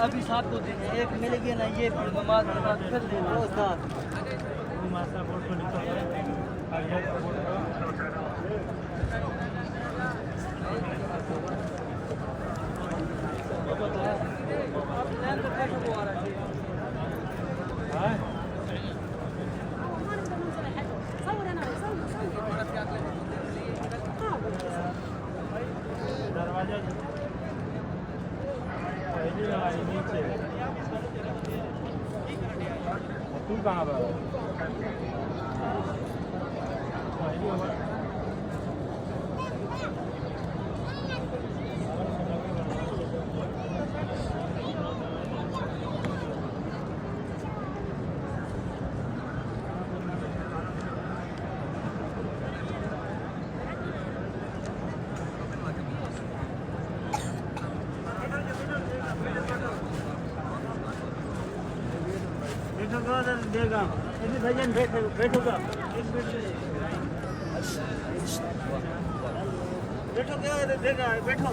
अभी 7 को दिन है, एक मिल गया ना, ये नमाज नमाज फिर ले लो उस्ताद। दरवाजा नीचे तू कहाँ पर देगा भजन बैठोगा बैठो क्या देगा बैठो